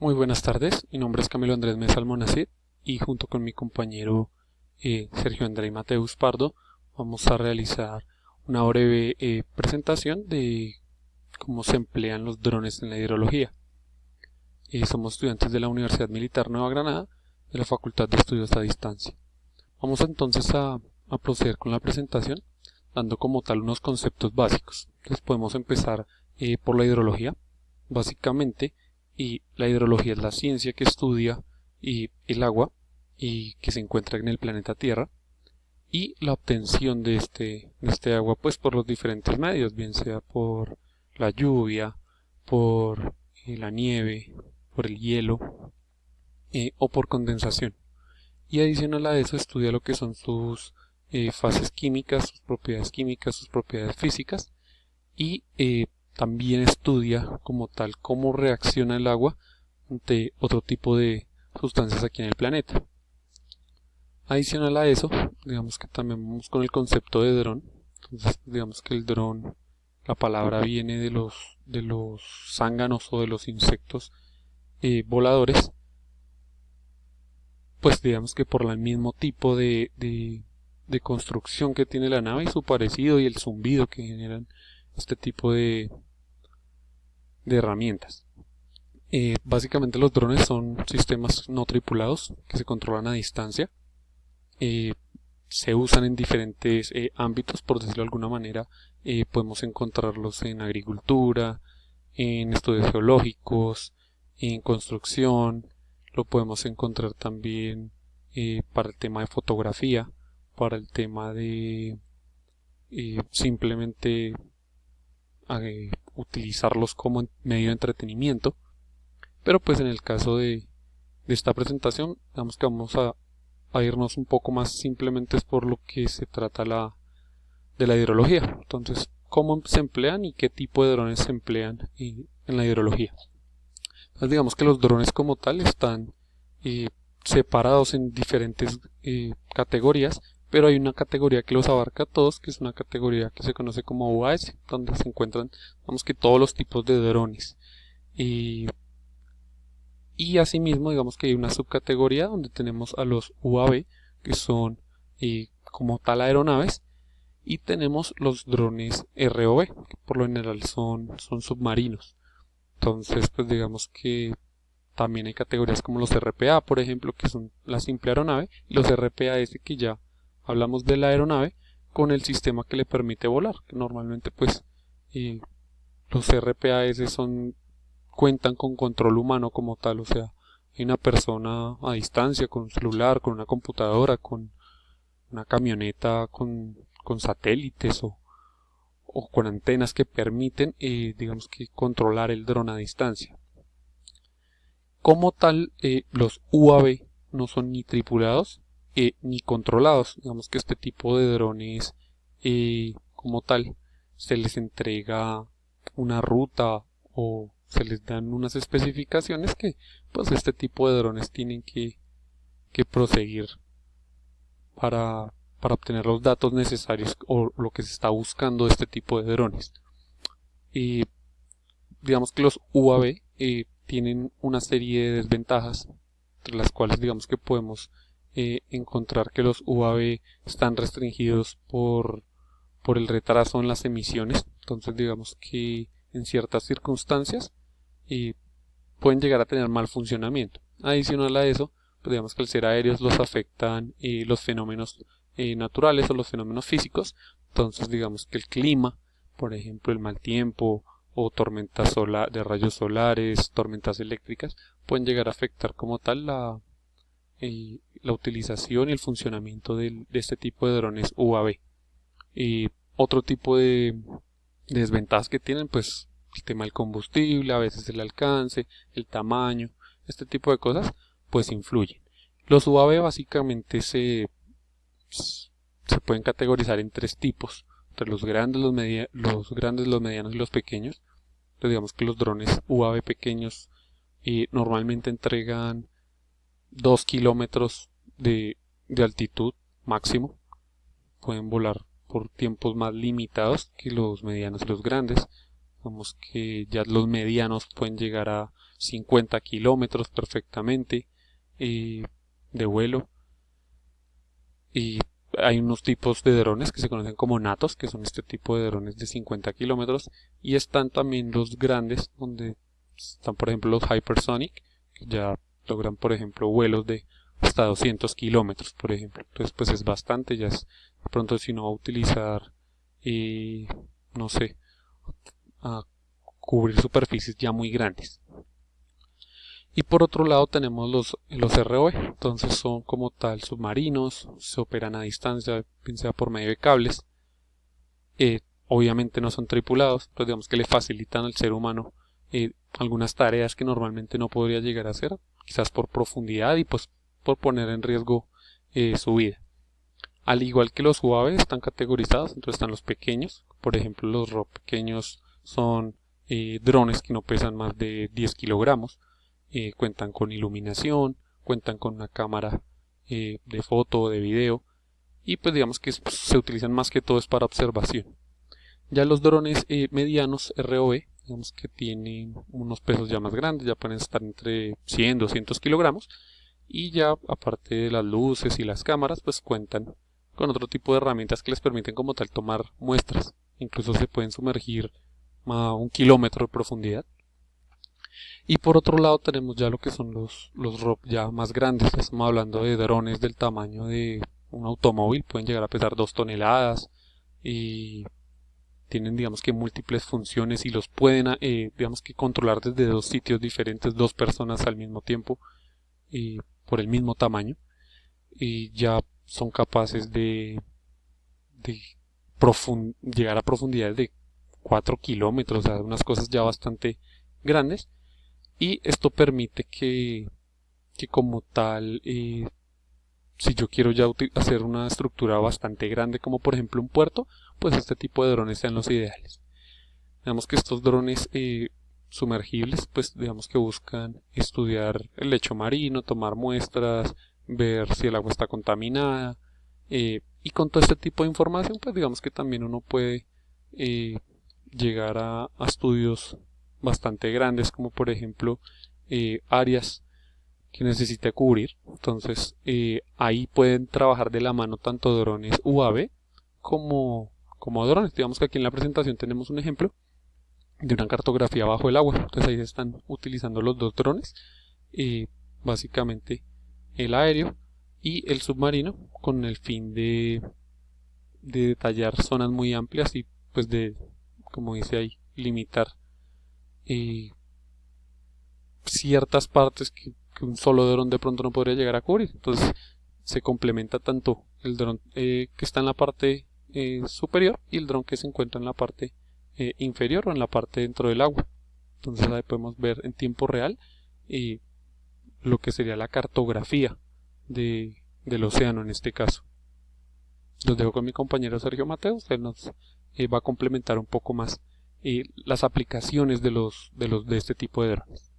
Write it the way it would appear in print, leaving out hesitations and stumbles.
Muy buenas tardes, mi nombre es Camilo Andrés Mesa Almonacid y junto con mi compañero Sergio André Mateus Pardo vamos a realizar una breve presentación de cómo se emplean los drones en la hidrología. Somos estudiantes de la Universidad Militar Nueva Granada de la Facultad de Estudios a Distancia. Vamos entonces a proceder con la presentación dando como tal unos conceptos básicos. Entonces podemos empezar por la hidrología. Básicamente, la hidrología es la ciencia que estudia el agua y que se encuentra en el planeta Tierra y la obtención de este agua pues por los diferentes medios, bien sea por la lluvia, por la nieve, por el hielo o por condensación. Y adicional a eso estudia lo que son sus fases químicas, sus propiedades físicas y también estudia como tal cómo reacciona el agua ante otro tipo de sustancias aquí en el planeta. Adicional a eso, digamos que también vamos con el concepto de dron. Entonces, digamos que el dron, la palabra viene de los zánganos o de los insectos voladores, pues digamos que por el mismo tipo de construcción que tiene la nave y su parecido y el zumbido que generan este tipo de herramientas. Básicamente los drones son sistemas no tripulados que se controlan a distancia. Se usan en diferentes ámbitos, por decirlo de alguna manera. Podemos encontrarlos en agricultura, en estudios geológicos, en construcción. Lo podemos encontrar también para el tema de fotografía, para el tema de simplemente utilizarlos como medio de entretenimiento. Pero pues en el caso de esta presentación, digamos que vamos a irnos un poco más simplemente es por lo que se trata de la hidrología. Entonces, cómo se emplean y qué tipo de drones se emplean en la hidrología. Entonces, digamos que los drones como tal están separados en diferentes categorías, pero hay una categoría que los abarca a todos, que es una categoría que se conoce como UAS, donde se encuentran, digamos que todos los tipos de drones. Y asimismo, digamos que hay una subcategoría donde tenemos a los UAV, que son como tal aeronaves, y tenemos los drones ROV, que por lo general son submarinos. Entonces, pues digamos que también hay categorías como los RPA, por ejemplo, que son la simple aeronave, y los RPAS, que ya hablamos de la aeronave, con el sistema que le permite volar, que normalmente pues los RPAS cuentan con control humano como tal, o sea, hay una persona a distancia con un celular, con una computadora, con una camioneta, con satélites o con antenas que permiten, digamos que controlar el dron a distancia. Como tal, los UAV no son ni tripulados ni controlados. Digamos que este tipo de drones, como tal, se les entrega una ruta o se les dan unas especificaciones que pues este tipo de drones tienen que proseguir para obtener los datos necesarios o lo que se está buscando de este tipo de drones. Digamos que los UAV tienen una serie de desventajas, entre las cuales digamos que podemos encontrar que los UAV están restringidos por el retraso en las emisiones. Entonces digamos que en ciertas circunstancias pueden llegar a tener mal funcionamiento. Adicional a eso, pues digamos que al ser aéreos los afectan los fenómenos naturales o los fenómenos físicos. Entonces digamos que el clima, por ejemplo el mal tiempo o tormentas de rayos solares, tormentas eléctricas, pueden llegar a afectar como tal la utilización y el funcionamiento de este tipo de drones UAV. Otro tipo de desventajas que tienen, pues el tema del combustible, a veces el alcance, el tamaño, este tipo de cosas, pues influyen. Los UAV básicamente se pueden categorizar en tres tipos, entre los grandes, los medianos y los pequeños. Entonces digamos que los drones UAV pequeños normalmente entregan 2 kilómetros de altitud máximo. Pueden volar por tiempos más limitados que los medianos y los grandes. Vemos que ya los medianos pueden llegar a 50 kilómetros perfectamente de vuelo. Y hay unos tipos de drones que se conocen como natos, que son este tipo de drones de 50 kilómetros. Y están también los grandes, donde están por ejemplo los hypersonic, que ya logran por ejemplo vuelos de hasta 200 kilómetros, por ejemplo. Entonces pues es bastante, ya es de pronto si no va a utilizar, no sé, a cubrir superficies ya muy grandes. Y por otro lado tenemos los ROV, entonces son como tal submarinos, se operan a distancia, bien sea por medio de cables. Obviamente no son tripulados, pues digamos que le facilitan al ser humano algunas tareas que normalmente no podría llegar a hacer, quizás por profundidad y pues por poner en riesgo su vida. Al igual que los UAV están categorizados, entonces están los pequeños, por ejemplo los ROV pequeños son drones que no pesan más de 10 kilogramos. Cuentan con iluminación, cuentan con una cámara de foto o de video y pues digamos que se utilizan más que todo es para observación. Ya los drones medianos ROV, digamos que tienen unos pesos ya más grandes, ya pueden estar entre 100 200 kilogramos y ya aparte de las luces y las cámaras pues cuentan con otro tipo de herramientas que les permiten como tal tomar muestras, incluso se pueden sumergir a 1 kilómetro de profundidad. Y por otro lado tenemos ya lo que son los ROV ya más grandes. Estamos hablando de drones del tamaño de un automóvil. Pueden llegar a pesar 2 toneladas. Y tienen digamos que múltiples funciones y los pueden digamos que controlar desde 2 sitios diferentes, 2 personas al mismo tiempo. Por el mismo tamaño. Y ya son capaces de llegar a profundidades de 4 kilómetros. O sea, unas cosas ya bastante grandes. Y esto permite que como tal, si yo quiero ya hacer una estructura bastante grande, como por ejemplo un puerto, pues este tipo de drones sean los ideales. Digamos que estos drones sumergibles, pues digamos que buscan estudiar el lecho marino, tomar muestras, ver si el agua está contaminada, y con todo este tipo de información, pues digamos que también uno puede llegar a estudios bastante grandes, como por ejemplo áreas que necesite cubrir. Entonces ahí pueden trabajar de la mano tanto drones UAV como drones. Digamos que aquí en la presentación tenemos un ejemplo de una cartografía bajo el agua. Entonces ahí se están utilizando los dos drones, básicamente el aéreo y el submarino, con el fin de detallar zonas muy amplias y pues de, como dice ahí, limitar ciertas partes que un solo dron de pronto no podría llegar a cubrir. Entonces se complementa tanto el dron que está en la parte superior y el dron que se encuentra en la parte inferior o en la parte dentro del agua. Entonces ahí podemos ver en tiempo real lo que sería la cartografía del océano en este caso. Los dejo con mi compañero Sergio Mateus, él nos va a complementar un poco más las aplicaciones de este tipo de drones.